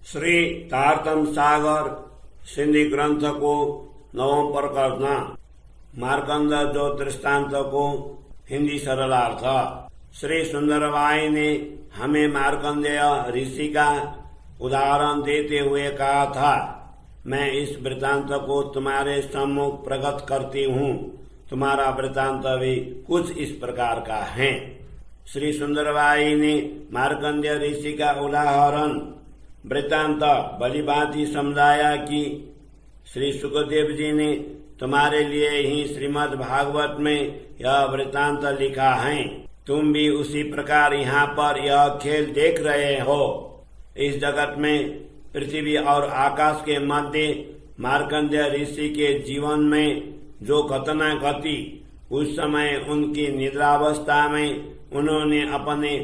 श्री तारतम सागर सिंधी ग्रंथ को नवम प्रकरण मार्कंड जो दृष्टांत को हिंदी सरलार्थ। श्री सुंदरबाई ने हमें मार्कंडेय ऋषि का उदाहरण देते हुए कहा था, मैं इस वृतांत को तुम्हारे सम्मुख प्रकट करती हूँ। तुम्हारा वृतांत भी कुछ इस प्रकार का है। श्री सुंदरबाई ने मार्कंडेय ऋषि का उदाहरण वृतांत भलीभांति समझाया कि श्री सुखदेव जी ने तुम्हारे लिए ही श्रीमद् भागवत में यह वृतांत लिखा है। तुम भी उसी प्रकार यहाँ पर यह खेल देख रहे हो। इस जगत में पृथ्वी और आकाश के मध्य मार्कंडेय ऋषि के जीवन में जो घटना घटी, उस समय उनकी निद्रावस्था में उन्होंने अपने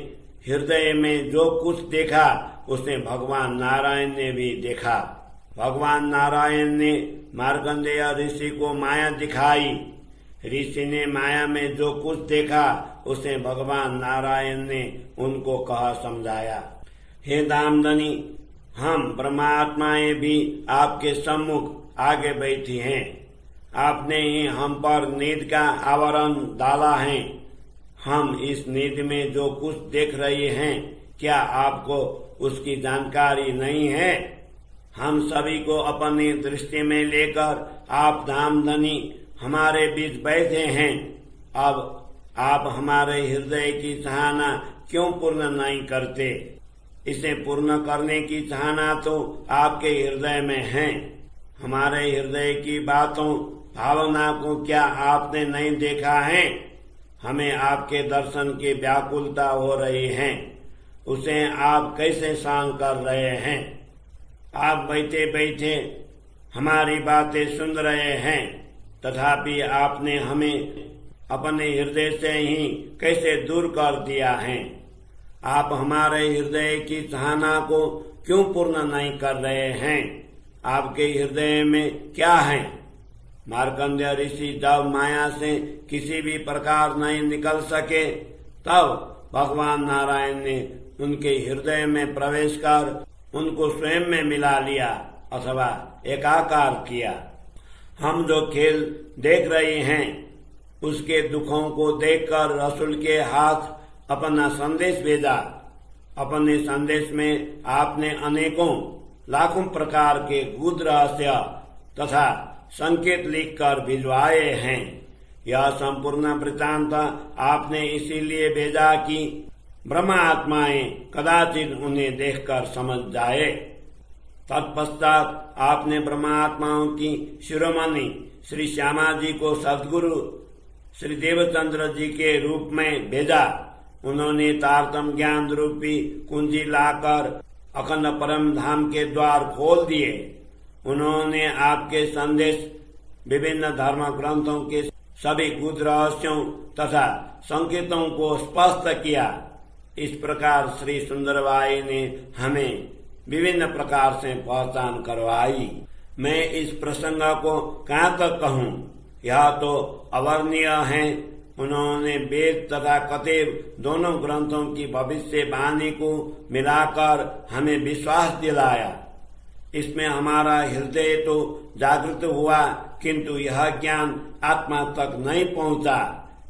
हृदय में जो कुछ देखा उसे भगवान नारायण ने भी देखा। भगवान नारायण ने मार्कंडेय ऋषि को माया दिखाई। ऋषि ने माया में जो कुछ देखा उसे भगवान नारायण ने उनको कहा समझाया। हे दामदनी, हम ब्रह्मात्माएं भी आपके सम्मुख आगे बैठी हैं। आपने ही हम पर नींद का आवरण डाला है। हम इस नींद में जो कुछ देख रहे हैं, क्या आपको उसकी जानकारी नहीं है? हम सभी को अपनी दृष्टि में लेकर आप धामधनी हमारे बीच बैठे हैं। अब आप हमारे हृदय की चाहना क्यों पूर्ण नहीं करते? इसे पूर्ण करने की चाहना तो आपके हृदय में है। हमारे हृदय की बातों भावना को क्या आपने नहीं देखा है? हमें आपके दर्शन की व्याकुलता हो रही है, उसे आप कैसे सहन कर रहे हैं? आप बैठे बैठे हमारी बातें सुन रहे हैं, तथापि आपने हमें अपने हृदय से ही कैसे दूर कर दिया है? आप हमारे हृदय की चाहना को क्यों पूर्ण नहीं कर रहे हैं? आपके हृदय में क्या है? मार्कंडेय ऋषि जब माया से किसी भी प्रकार नहीं निकल सके, तब भगवान नारायण ने उनके हृदय में प्रवेश कर उनको स्वयं में मिला लिया अथवा एकाकार किया। हम जो खेल देख रहे हैं, उसके दुखों को देखकर रसूल के हाथ अपना संदेश भेजा। अपने संदेश में आपने अनेकों लाखों प्रकार के गुप्त रहस्य तथा संकेत लिखकर भिजवाए हैं। यह संपूर्ण वृतांत आपने इसीलिए भेजा कि ब्रह्म आत्माएं कदाचित उन्हें देखकर समझ जाए। तत्पश्चात आपने ब्रह्मात्माओं की शिरोमणि श्री श्यामा जी को सद्गुरु श्री देवचंद्र जी के रूप में भेजा। उन्होंने तारतम ज्ञान रूपी कुंजी लाकर अखंड परम धाम के द्वार खोल दिए। उन्होंने आपके संदेश विभिन्न धर्म ग्रंथों के सभी गुप्त रहस्यों तथा संकेतों को स्पष्ट किया। इस प्रकार श्री सुंदरबाई ने हमें विभिन्न प्रकार से पहचान करवाई। मैं इस प्रसंग को कहाँ तक कहूँ, यह तो अवर्णनीय है। उन्होंने वेद तथा कतेब दोनों ग्रंथों की भविष्यवाणी को मिलाकर हमें विश्वास दिलाया। इसमें हमारा हृदय तो जागृत हुआ, किंतु यह ज्ञान आत्मा तक नहीं पहुंचा।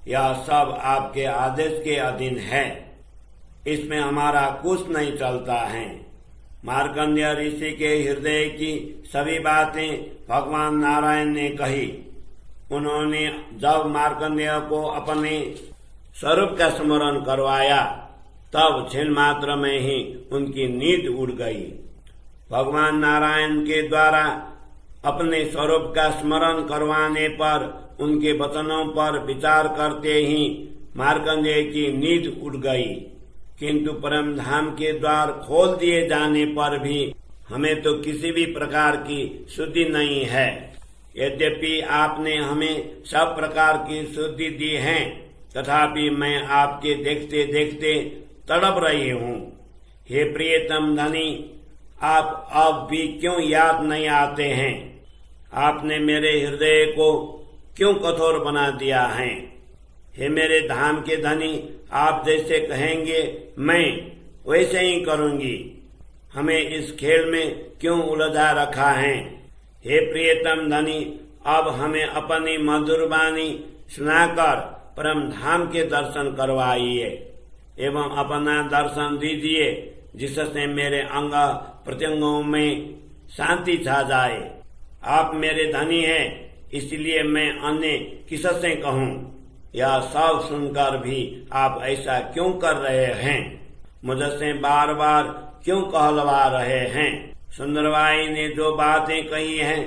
यह सब आपके आदेश के अधीन है। इसमें हमारा कुछ नहीं चलता है। मार्कंडेय ऋषि के हृदय की सभी बातें भगवान नारायण ने कही। उन्होंने जब मार्कंडेय को अपने स्वरूप का स्मरण करवाया, तब क्षण मात्र में ही उनकी नींद उड़ गई। भगवान नारायण के द्वारा अपने स्वरूप का स्मरण करवाने पर उनके वचनों पर विचार करते ही मार्कंडेय की नींद उड़ गई। किंतु परम धाम के द्वार खोल दिए जाने पर भी हमें तो किसी भी प्रकार की शुद्धि नहीं है। यद्यपि आपने हमें सब प्रकार की शुद्धि दी है, तथापि मैं आपके देखते देखते तड़प रही हूँ। हे प्रियतम धनी, आप अब भी क्यों याद नहीं आते हैं? आपने मेरे हृदय को क्यों कठोर बना दिया है? हे मेरे धाम के धनी, आप जैसे कहेंगे मैं वैसे ही करूंगी। हमें इस खेल में क्यों उलझा रखा है। हे प्रियतम धनी, अब हमें अपनी मधुर वाणी सुनाकर परम धाम के दर्शन करवाइए एवं अपना दर्शन दीजिए, जिससे मेरे अंग प्रत्यंगों में शांति छा जाए। आप मेरे धनी हैं, इसलिए मैं अन्य किससे कहूँ। यह सब सुनकर भी आप ऐसा क्यों कर रहे हैं, मुझसे बार बार क्यों कहलवा रहे हैं। सुंदरबाई ने जो बातें कही हैं,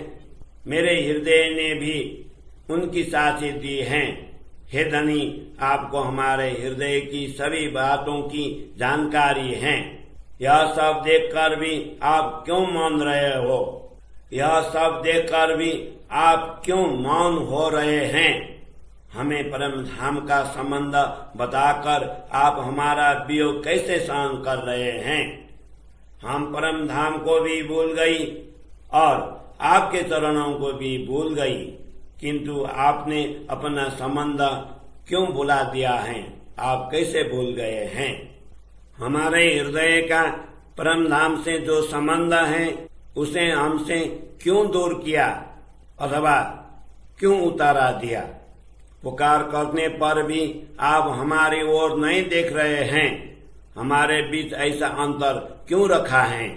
मेरे हृदय ने भी उनकी साक्षी दी हैं। हे धनी, आपको हमारे हृदय की सभी बातों की जानकारी है। यह सब देखकर भी आप क्यों मौन रहे हो? यह सब देखकर भी आप क्यों मौन हो रहे हैं? हमें परम धाम का संबंध बताकर आप हमारा वियोग कैसे सहन कर रहे हैं? हम परम धाम को भी भूल गई और आपके चरणों को भी भूल गई, किंतु आपने अपना संबंध क्यों भुला दिया है? आप कैसे भूल गए हैं? हमारे हृदय का परम धाम से जो संबंध है, उसे हमसे क्यों दूर किया अथवा क्यों उतारा दिया? पुकार करने पर भी आप हमारी ओर नहीं देख रहे हैं। हमारे बीच ऐसा अंतर क्यों रखा है?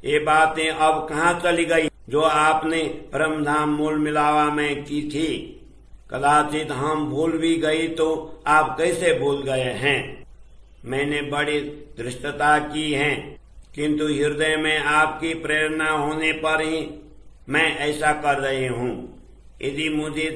ये बातें अब कहाँ चली गई जो आपने परमधाम मूल मिलावा में की थी? कदाचित हम भूल भी गई तो आप कैसे भूल गए हैं? मैंने बड़ी धृष्टता की है, किंतु हृदय में आपकी प्रेरणा होने पर ही मैं ऐसा कर रही हूँ। यदि मुझे